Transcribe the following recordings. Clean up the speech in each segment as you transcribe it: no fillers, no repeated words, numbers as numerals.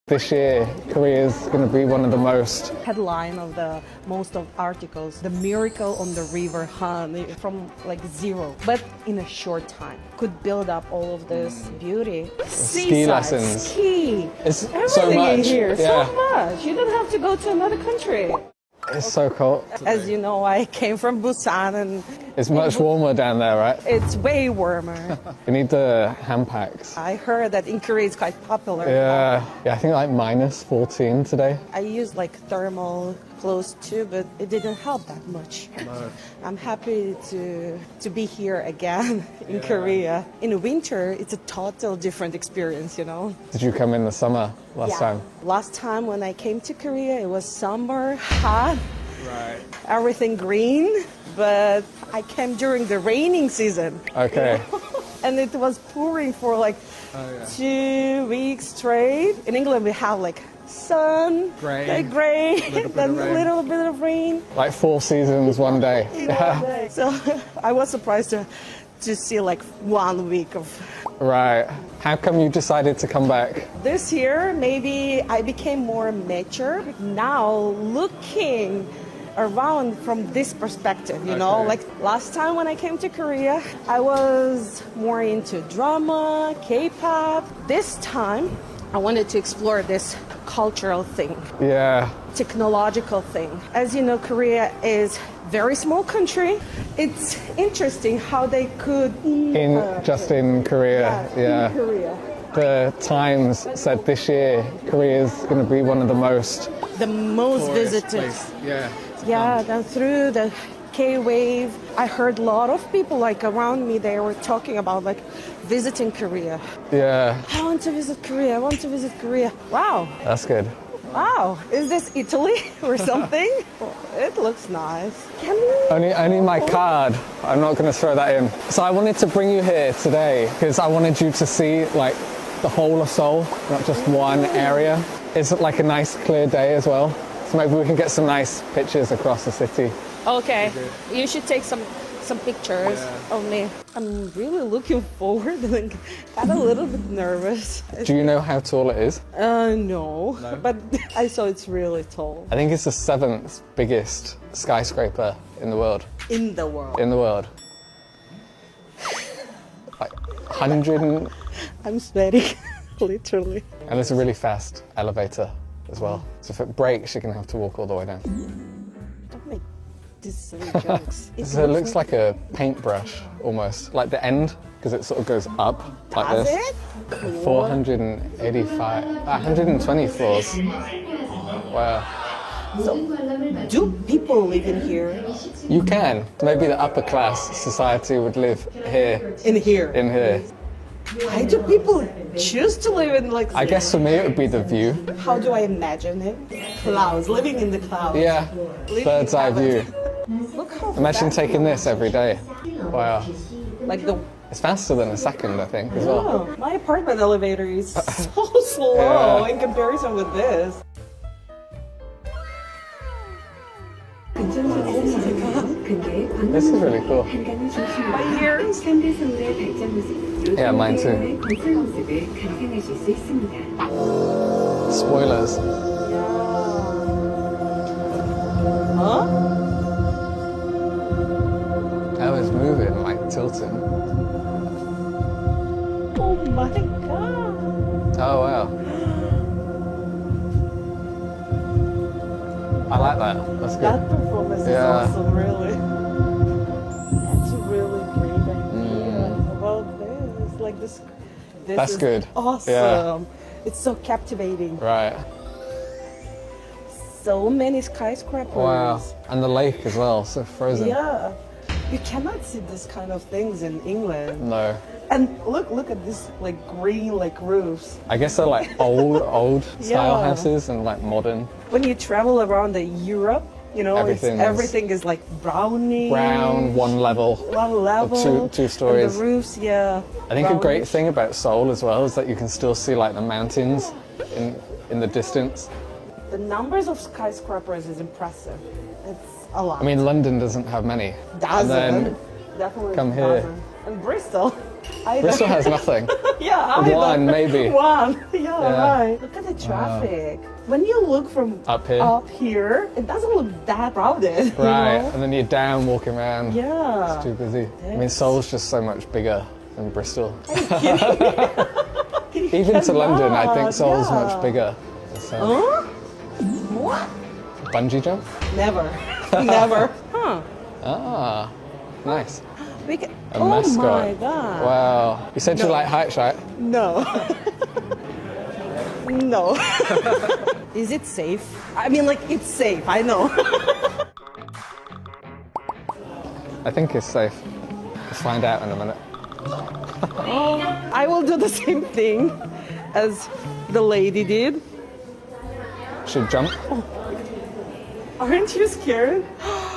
This year, Korea is going to be one of the most. Headline of the most of articles, the miracle on the river Han, from like zero, but in a short time could build up all of this beauty. Ski lessons. Ski. It's Everything so much. in here, Yeah. so much. You don't have to go to another country. It's so cold. As you know, I came from Busan and It's much warmer down there, right? it's way warmer. You need the hand packs. I heard that in Korea it's quite popular. Yeah, I think like minus 14 today. I used like thermal clothes too, but it didn't help that much. No. I'm happy to be here again in Korea. In winter, it's a total different experience, you know. Did you come in the summer last time? Last time when I came to Korea, it was summer, hot, Right. everything green, but I came during the raining season. Okay. And it was pouring for like 2 weeks straight. In England, we have like sun, Rain. gray, then of a rain. little bit of rain. Like 4 seasons one day. Yeah. So I was surprised to see like 1 week of Right. How come you decided to come back? this year. Maybe I became more mature now, looking around from this perspective, you know. Okay. Like last time when I came to Korea, I was more into drama, K-pop. This time I wanted to explore this cultural thing, Yeah. technological thing. As you know, Korea is very small country. It's interesting how they could Just in Korea. in Korea. The Times said this year Korea is going to be one of the most The most visited. Yeah. Yeah, then through the K-wave, I heard a lot of people like around me, they were talking about like visiting Korea. Yeah, I want to visit Korea, I want to visit Korea. Wow, that's good. wow, is this Italy or something? It looks nice. Can we? Only my card. I'm not going to throw that in. So I wanted to bring you here today because I wanted you to see like the whole of Seoul, not just one area. It's like a nice clear day as well. So maybe we can get some nice pictures across the city. Okay, you should take some pictures of me. I'm really looking forward and got a little bit nervous. Do you know how tall it is? No, but I saw it's really tall. I think it's the 7th biggest skyscraper in the world. In the world. In the world. Like 100 and I'm sweating, literally. there's a really fast elevator as well. So if it breaks, you're going to have to walk all the way down. Don't make these silly jokes. So it looks like a paintbrush almost, like the end, because it sort of goes up like Does this. it? 485, 120 floors. Wow. So, do people live in here? You can. Maybe the upper class society would live here, In here? in here. Why do people choose to live in like? I guess for me it would be the view. How do I imagine it? Clouds, living in the clouds. Yeah, Living bird's eye in view. heaven. Look how Imagine fast taking it this every day. Wow. is. Like the. It's faster than a second, I think, as well. Oh, my apartment elevator is so slow Yeah. in comparison with this. This is really cool. My ears. Yeah, mine too. Spoilers. Huh? Oh, it's moving, like tilting. Oh my god. Oh, wow. I like that. That's good. That performance Yeah. is awesome, really. That's a really great idea about this. Like this That's is good. Awesome. Yeah. It's so captivating. Right. So many skyscrapers. Wow. And the lake as well, so frozen. Yeah. You cannot see this kind of things in England. No. And look at this like green like roofs. I guess they're like old style Yeah. houses and like modern. When you travel around the Europe, you know, everything is like brownish. Brown, one level. One level. two stories. And the roofs, yeah. I think a great brownish. thing about Seoul as well is that you can still see like the mountains in the distance. The numbers of skyscrapers is impressive. It's a lot. I mean, London doesn't have many. doesn't. And then Definitely come here. doesn't. And Bristol. Bristol has nothing. Yeah, One, maybe. One. Yeah, Yeah. right. Look at the traffic. When you look from Up here? up here, it doesn't look that crowded. you Right, know? and then you're down walking around. Yeah. It's too busy. I mean, Seoul's just so much bigger than Bristol. Even to London, I think Seoul's much bigger. So, Huh? What? bungee jump? Never. Never. Huh. Ah, nice. We can, A oh mascot. my god. Wow. You said you No. like heights, right? No. No. Is it safe? I mean, like, it's safe, I know. I think it's safe. Let's find out in a minute. I will do the same thing as the lady did. Should jump? Aren't you scared?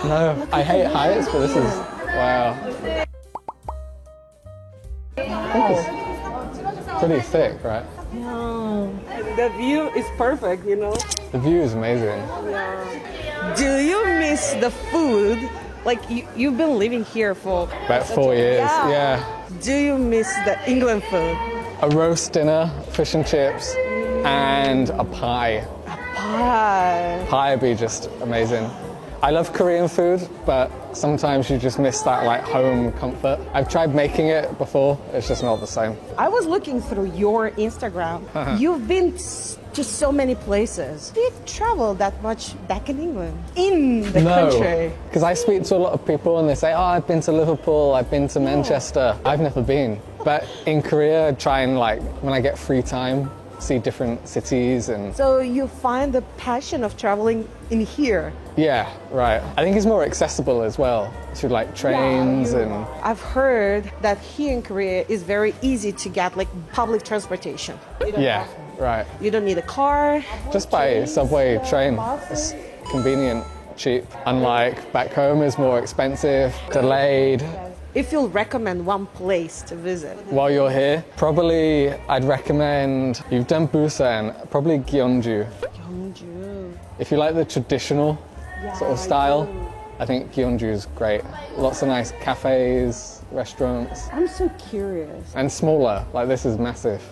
No, I hate heights, but this is, wow. I think it's pretty thick, right? Yeah. The view is perfect, you know? The view is amazing. Do you miss the food? Like, you've been living here for About 4 years, yeah. Do you miss the England food? A roast dinner, fish and chips, and a pie. Pie. Pie would be just amazing. I love Korean food, but sometimes you just miss that like home comfort. I've tried making it before, it's just not the same. I was looking through your Instagram. You've been to so many places. Did you travel that much back in England? In the country? Because I speak to a lot of people and they say, oh, I've been to Liverpool, I've been to Manchester. I've never been. But in Korea, I try and like, when I get free time, see different cities and... So you find the passion of traveling in here? Yeah, right. I think it's more accessible as well to like trains and... I've heard that here in Korea is very easy to get like public transportation. Yeah, right. You don't need a car. Just by subway train. It's convenient, cheap. Unlike back home, it's more expensive, delayed. If you'll recommend one place to visit. While you're here, probably I'd recommend, you've done Busan, probably Gyeongju. Gyeongju. If you like the traditional sort of style, I think Gyeongju is great. Lots of nice cafes, restaurants, I'm so curious. and smaller. Like this is massive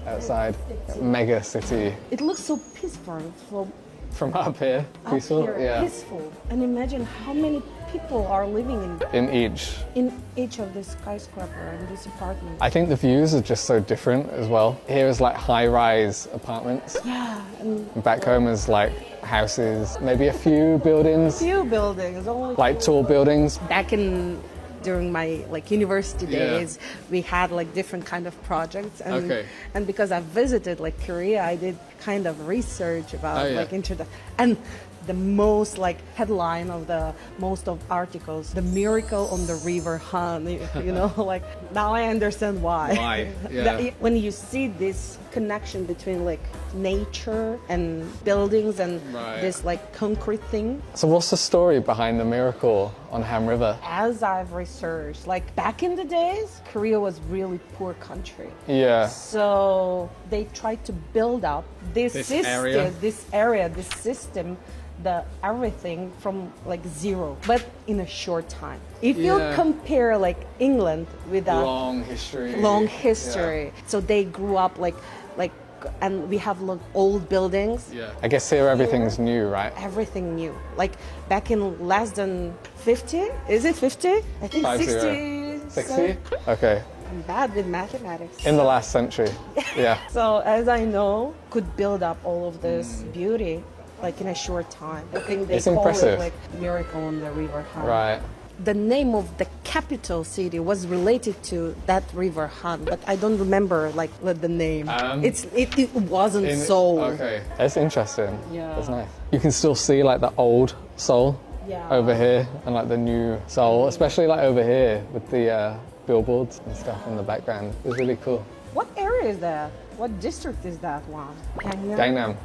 outside, mega city. It looks so peaceful. From up here, peaceful, Up here, yeah. peaceful. And imagine how many people are living In each of this skyscraper and this apartment. I think the views are just so different as well. Here is like high-rise apartments. Yeah, and Back home is like houses, maybe a few buildings, few buildings. Only like tall buildings. back in during my like university days, we had like different kind of projects, and and because I visited like Korea, I did kind of research about like and the most like headline of the most of articles, the miracle on the river Han. You know, like now I understand why. Why? Yeah. When you see this connection between like nature and buildings and this like concrete thing. So what's the story behind the miracle on Ham River? As I've researched, like back in the days, Korea was really poor country. Yeah. So they tried to build up this system, this system, the everything from like zero, but in a short time. If you compare like England with a Long history. so they grew up like, and we have like old buildings. Yeah. I guess here everything's new, right? Everything new. Like back in less than 50? Is it 50? I think 60. 60? Okay. I'm bad with mathematics. In the last century. Yeah. So as I know, could build up all of this beauty like in a short time. I think they It's call impressive. it like miracle on the river Han. Right. The name of the capital city was related to that river Han, but I don't remember like the name. It wasn't Seoul. Okay. That's interesting. Yeah. That's nice. You can still see like the old Seoul over here and like the new Seoul, especially like over here with the billboards and stuff in the background. It's really cool. What area is that? What district is that one? Gangnam.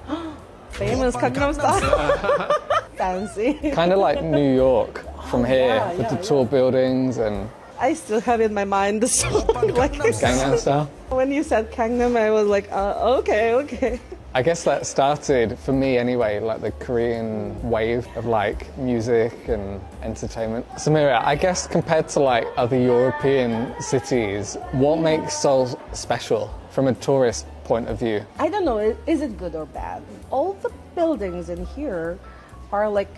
Famous Gangnam Style. Fancy. Kind of like New York from here with the tall buildings and I still have in my mind the song like Gangnam Style. When you said Gangnam, I was like, okay. I guess that started, for me anyway, like the Korean wave of like music and entertainment. Samira, I guess compared to like other European cities, what makes Seoul special from a tourist point of view? I don't know, is it good or bad? All the buildings in here are like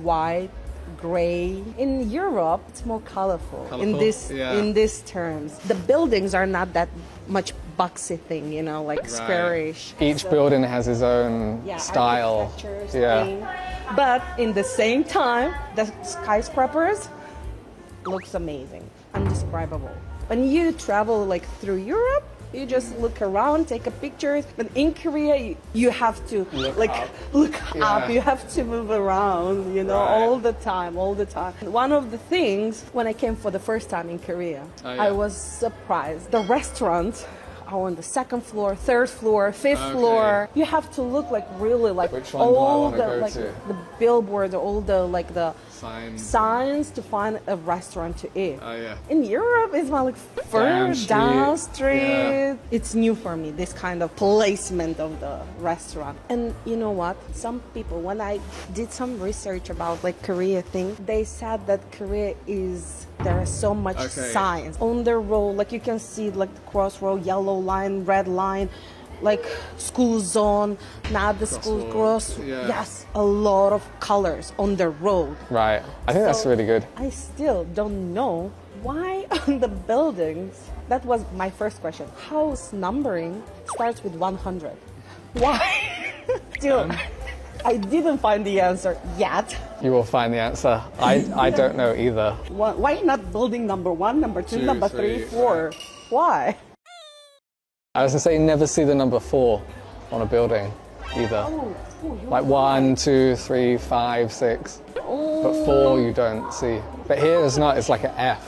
white, gray. In Europe, it's more colorful. In these terms. The buildings are not that much boxy thing, you know, like squarish. Each building has its own style. Thing. But in the same time, the skyscrapers looks amazing, indescribable. When you travel like through Europe, you just look around, take a picture. But in Korea, you have to look up. You have to move around, you know, all the time. One of the things when I came for the first time in Korea, I was surprised. The restaurants are on the second floor, third floor, fifth floor. You have to look like really like all the billboards, all the signs to find a restaurant to eat. In Europe, it's more like further down street. It's new for me, this kind of placement of the restaurant. And you know what? Some people, when I did some research about like Korea thing, they said that Korea there is so much signs on the road. Like you can see like the crossroad, yellow line, red line, like school zone, not the school cross. Yes, a lot of colors on the road. Right. I think that's really good. I still don't know why on the buildings. That was my first question. House numbering starts with 100. Why? Still, I didn't find the answer yet. You will find the answer. I don't know either. Why not building number 1, number 2, number 3, 4? Why? I was going to say, never see the number 4 on a building either. Like 1, 2, 3, 5, 6. But 4 you don't see. But here it's not, it's like an F.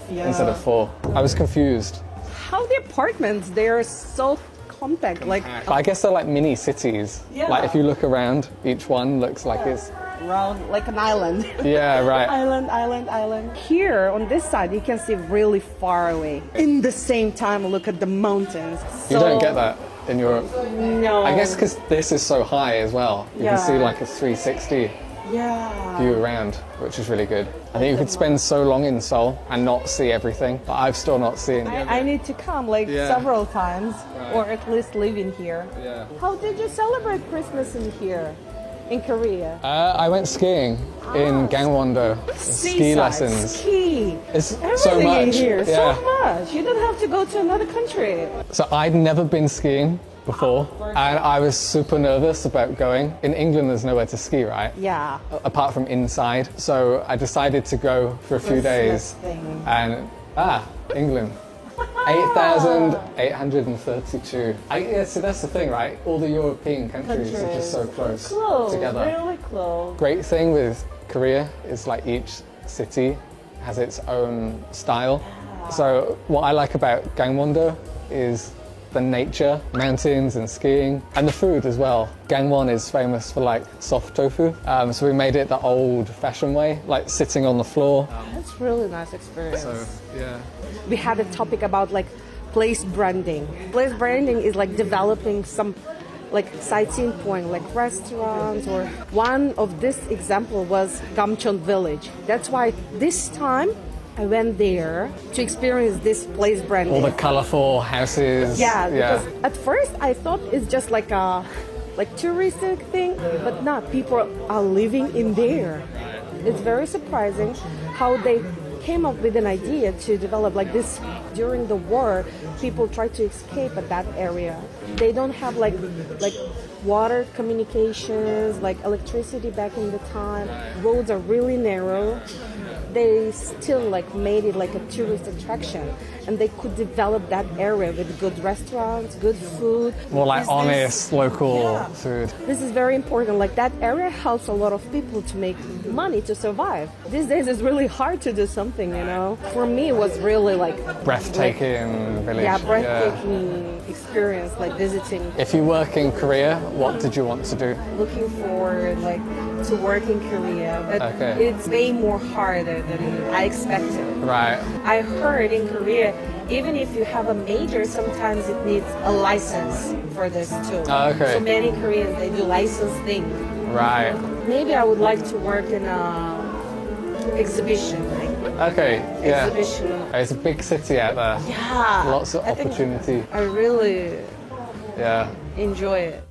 Instead of 4. I was confused. How the apartments, they're so compact. Like I guess they're like mini cities. Like if you look around, each one looks like it's round, like an island. Yeah, right. Island. Here on this side, you can see really far away. In the same time, look at the mountains. You don't get that in Europe. No. I guess because this is so high as well. You can see like a 360 view around, which is really good. I think you could spend so long in Seoul and not see everything, but I've still not seen. I need to come like several times, or at least live in here. How did you celebrate Christmas in here, in Korea? I went skiing in Gangwon-do. Ski lessons. Ski. It's everything so much. In here, so much. You don't have to go to another country. So I'd never been skiing before, and I was super nervous about going. In England, there's nowhere to ski, right? Yeah. Apart from inside. So I decided to go for a few days. And, England. 8,832. So that's the thing, right? All the European countries are just so close together. Really close. Great thing with Korea is like each city has its own style. So what I like about Gangwon-do is the nature, mountains and skiing, and the food as well. Gangwon is famous for like soft tofu, so we made it the old-fashioned way, like sitting on the floor. That's really nice experience. So, we had a topic about like place branding. Place branding is like developing some like sightseeing point, like restaurants, or one of this example was Gamcheon village. That's why this time I went there to experience this place branding. All the colorful houses. Because at first I thought it's just like a touristic thing, but not. People are living in there. It's very surprising how they came up with an idea to develop like this. During the war, people tried to escape at that area. They don't have like water communications, like electricity back in the time. Roads are really narrow. They still like made it like a tourist attraction, and they could develop that area with good restaurants, good food. More like honest local food. This is very important. Like that area helps a lot of people to make money to survive. These days it's really hard to do something, you know. For me it was really like breathtaking village. Yeah, breathtaking. experience, like visiting. If you work in Korea, what did you want to do? Looking forward, like, to work in Korea, but it's way more harder than I expected. Right. I heard in Korea, even if you have a major, sometimes it needs a license for this too. So many Koreans, they do license thing. Right. Maybe I would like to work in a exhibition. Exhibition. It's a big city out there. Yeah. Lots of opportunity. I really enjoy it.